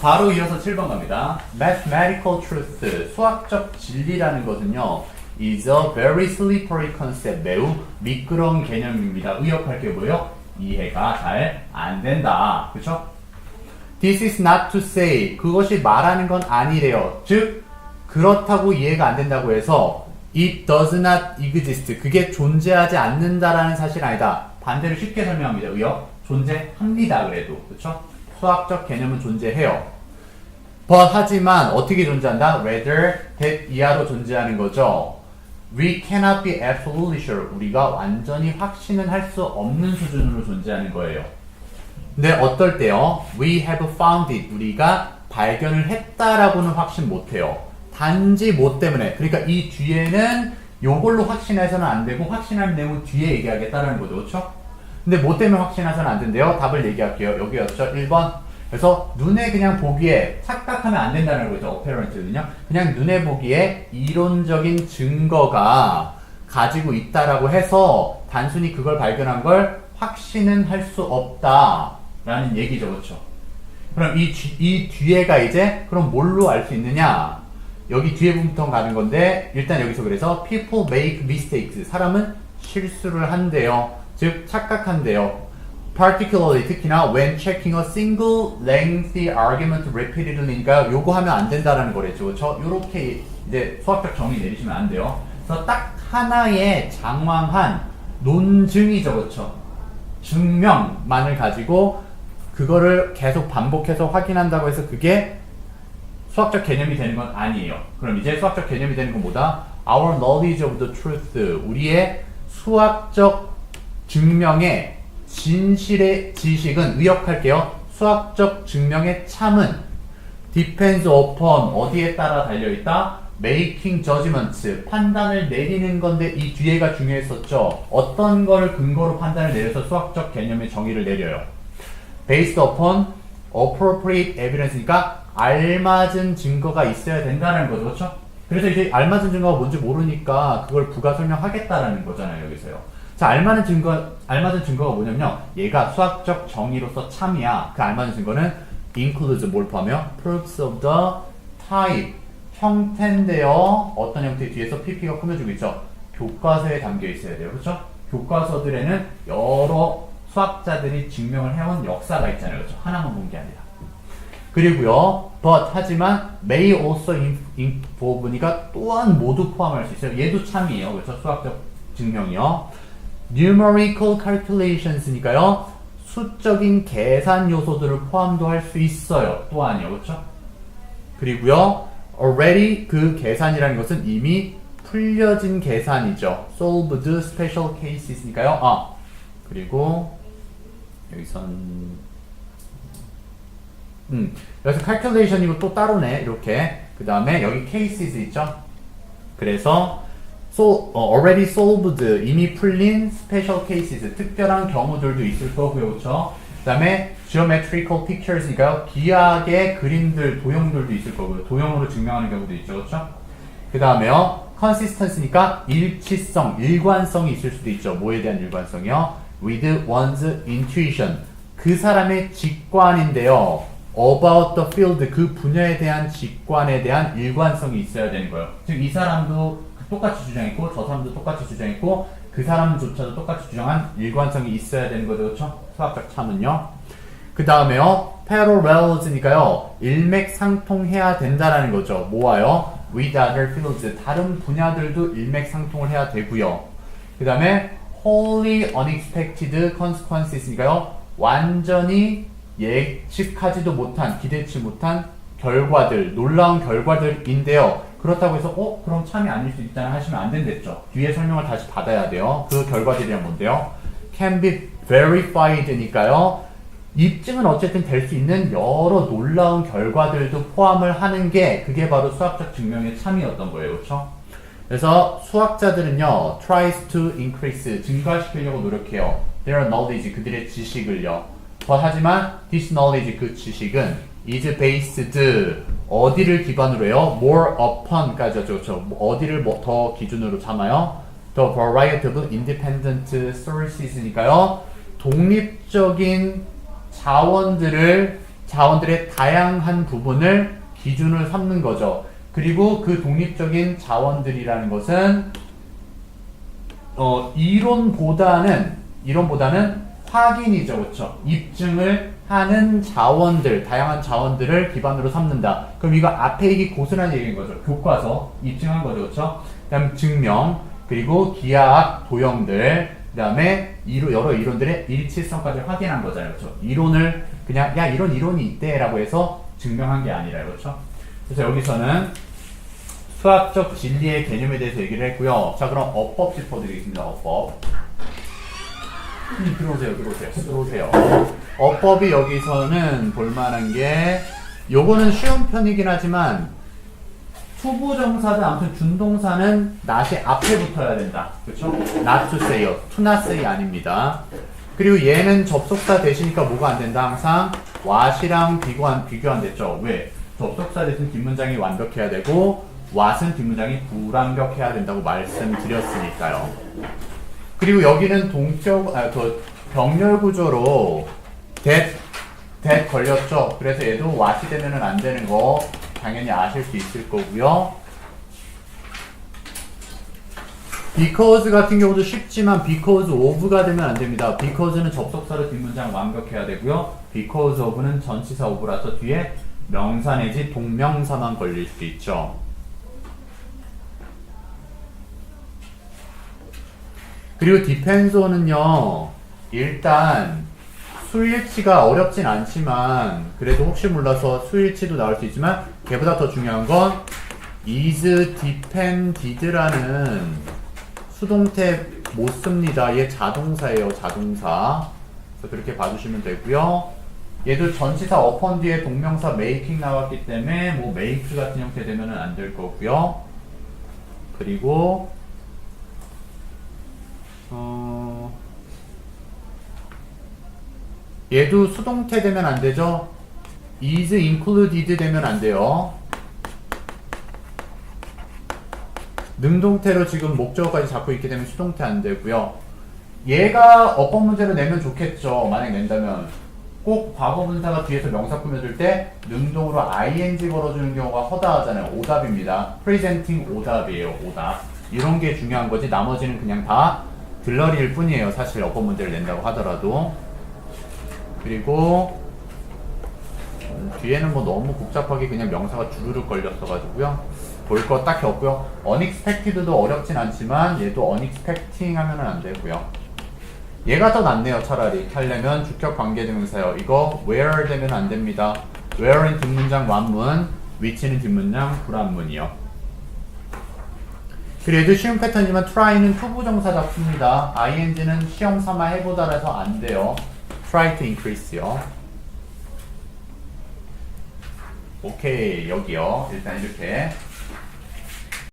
바로 이어서 7번 갑니다. Mathematical truth, 수학적 진리라는 것은요, is a very slippery concept, 매우 미끄러운 개념입니다. 의역할 게 뭐예요? 이해가 잘 안 된다. 그쵸? This is not to say, 그것이 말하는 건 아니래요. 즉, 그렇다고 이해가 안 된다고 해서 it does not exist, 그게 존재하지 않는다라는 사실 아니다. 반대로 쉽게 설명합니다. 의역, 존재합니다. 그래도. 그쵸? 수학적 개념은 존재해요. But 하지만 어떻게 존재한다? Rather that 이하로 존재하는 거죠. We cannot be absolutely sure. 우리가 완전히 확신은 할 수 없는 수준으로 존재하는 거예요. 근데 어떨 때요? We have found it. 우리가 발견을 했다라고는 확신 못해요. 단지 뭐 때문에. 그러니까 이 뒤에는 요걸로 확신해서는 안 되고 확신할 내용은 뒤에 얘기하겠다라는 거죠. 그렇죠? 근데 뭐 때문에 확신해서는 안 된대요? 답을 얘기할게요. 여기였죠? 1번. 그래서 눈에 그냥 보기에 착각하면 안 된다는 거죠. apparent는요. 그냥 눈에 보기에 이론적인 증거가 가지고 있다라고 해서 단순히 그걸 발견한 걸 확신은 할 수 없다라는 얘기죠. 그렇죠? 그럼 이 뒤에가 이제 그럼 뭘로 알 수 있느냐? 여기 뒤에부터 가는 건데 일단 여기서 그래서 people make mistakes. 사람은 실수를 한대요. 즉 착각한대요. Particularly 특히나 when checking a single lengthy argument repeatedly니까 요거 하면 안 된다라는 거랬죠. 그렇죠? 요렇게 이제 수학적 정의 내리시면 안 돼요. 그래서 딱 하나의 장황한 논증이죠. 그렇죠? 증명만을 가지고 그거를 계속 반복해서 확인한다고 해서 그게 수학적 개념이 되는 건 아니에요. 그럼 이제 수학적 개념이 되는 건 뭐다? Our knowledge of the truth. 우리의 수학적 증명의 진실의 지식은 의역할게요. 수학적 증명의 참은 depends upon 어디에 따라 달려있다? making judgments. 판단을 내리는 건데 이 뒤에가 중요했었죠. 어떤 걸 근거로 판단을 내려서 수학적 개념의 정의를 내려요. based upon appropriate evidence니까 알맞은 증거가 있어야 된다는 거죠. 그렇죠? 그래서 이제 알맞은 증거가 뭔지 모르니까 그걸 부가 설명하겠다라는 거잖아요. 여기서요. 자, 알맞은 증거가 뭐냐면요. 얘가 수학적 정의로서 참이야. 그 알맞은 증거는 includes 뭘 포함해요? proofs of the type. 형태인데요. 어떤 형태 뒤에서 PP가 꾸며주고 있죠. 교과서에 담겨 있어야 돼요. 그렇죠? 교과서들에는 여러 수학자들이 증명을 해온 역사가 있잖아요. 그렇죠? 하나만 본 게 아니라. 그리고요, but 하지만 may also involve니까 또한 모두 포함할 수 있어요. 얘도 참이에요. 그렇죠? 수학적 증명이요. numerical calculations니까요. 수적인 계산 요소들을 포함도 할 수 있어요. 또한요. 그렇죠? 그리고요, already 그 계산이라는 것은 이미 풀려진 계산이죠. solved special cases니까요. 그리고 여기선 여기서 calculation이고 또 따로네. 이렇게. 그 다음에 여기 cases 있죠. 그래서 already solved 이미 풀린 special cases 특별한 경우들도 있을 거고요. 그렇죠? 그 다음에 geometrical pictures니까요. 기하의 그림들, 도형들도 있을 거고요. 도형으로 증명하는 경우도 있죠. 그렇죠? 그 다음에요. consistency니까 일치성, 일관성이 있을 수도 있죠. 뭐에 대한 일관성이요? with one's intuition 그 사람의 직관인데요. about the field 그 분야에 대한 직관에 대한 일관성이 있어야 되는 거예요. 즉 이 사람도 똑같이 주장했고 저 사람도 똑같이 주장했고 그 사람조차도 똑같이 주장한 일관성이 있어야 되는 거죠. 그렇죠? 수학적 참은요. 그 다음에요. parallels니까요. 일맥상통해야 된다라는 거죠. 뭐와요? with other fields 다른 분야들도 일맥상통을 해야 되고요. 그 다음에 wholly unexpected consequences니까요. 완전히 예측하지도 못한, 기대치 못한 결과들, 놀라운 결과들인데요. 그렇다고 해서 그럼 참이 아닐 수 있다는 하시면 안 된댔죠. 뒤에 설명을 다시 받아야 돼요. 그 결과들이란 뭔데요? can be verified니까요. 입증은 어쨌든 될 수 있는 여러 놀라운 결과들도 포함을 하는 게 그게 바로 수학적 증명의 참이었던 거예요. 그렇죠? 그래서 수학자들은요. tries to increase 증가시키려고 노력해요. their knowledge 그들의 지식을요. 하지만 this knowledge 그 지식은 is based 어디를 기반으로 해요? more upon까지 하죠. 그렇죠? 어디를 더 기준으로 삼아요? the variety of independent sources니까요. 독립적인 자원들을 자원들의 다양한 부분을 기준을 삼는 거죠. 그리고 그 독립적인 자원들이라는 것은 이론보다는 확인이죠, 그렇죠? 입증을 하는 자원들, 다양한 자원들을 기반으로 삼는다. 그럼 이거 앞에 얘기 고스란히 얘기한 거죠. 교과서 입증한 거죠, 그렇죠? 그다음 증명, 그리고 기하학 도형들, 그다음에 여러 이론들의 일치성까지 확인한 거잖아요, 그렇죠? 이론을 그냥 야 이런 이론이 있대라고 해서 증명한 게 아니라, 그렇죠? 그래서 여기서는 수학적 진리의 개념에 대해서 얘기를 했고요. 자, 그럼 어법 짚어드리겠습니다. 어법. 들어오세요. 어법이 여기서는 볼만한 게, 요거는 쉬운 편이긴 하지만, 투부정사든 아무튼 준동사는 not이 앞에 붙어야 된다. 그쵸? not to say요. to not say 아닙니다. 그리고 얘는 접속사 대시니까 뭐가 안 된다? 항상 what이랑 비교한댔죠. 왜? 접속사 대신 뒷문장이 완벽해야 되고, what은 뒷문장이 불완벽해야 된다고 말씀드렸으니까요. 그리고 여기는 병렬 구조로 that 걸렸죠. 그래서 얘도 what이 되면은 안 되는 거 당연히 아실 수 있을 거고요. because 같은 경우도 쉽지만 because of가 되면 안 됩니다. because는 접속사로 뒷문장 완벽해야 되고요. because of는 전치사 of라서 뒤에 명사 내지 동명사만 걸릴 수 있죠. 그리고 depends on은요, 일단 수일치가 어렵진 않지만, 그래도 혹시 몰라서 수일치도 나올 수 있지만, 걔보다 더 중요한 건 is depended라는 수동태 못 씁니다. 얘 자동사예요, 자동사. 그래서 그렇게 봐주시면 되고요. 얘도 전치사 upon 뒤에 동명사 making 나왔기 때문에 뭐 make 같은 형태 되면은 안 될 거고요. 그리고 얘도 수동태 되면 안 되죠? is included 되면 안 돼요. 능동태로 지금 목적어까지 잡고 있기 때문에 수동태 안 되고요. 얘가 어법 문제로 내면 좋겠죠. 만약 낸다면 꼭 과거분사가 뒤에서 명사 꾸며줄 때 능동으로 ing 걸어주는 경우가 허다하잖아요. 오답입니다. presenting 오답이에요. 오답. 이런 게 중요한 거지. 나머지는 그냥 다 들러리일 뿐이에요. 사실 어법 문제를 낸다고 하더라도. 그리고 뒤에는 뭐 너무 복잡하게 그냥 명사가 주르륵 걸렸어가지고요. 볼 거 딱히 없고요. unexpected도 어렵진 않지만 얘도 unexpecting 하면은 안 되고요. 얘가 더 낫네요. 차라리 하려면 주격 관계대명사요. 이거 where 되면 안 됩니다. where는 뒷문장 완문, which는 뒷문장 불완문이요. 그래도 쉬운 패턴이지만 try는 투부정사 잡습니다. ing는 시험 삼아 해보다라서 안 돼요. try to increase요. 오케이, 여기요. 일단 이렇게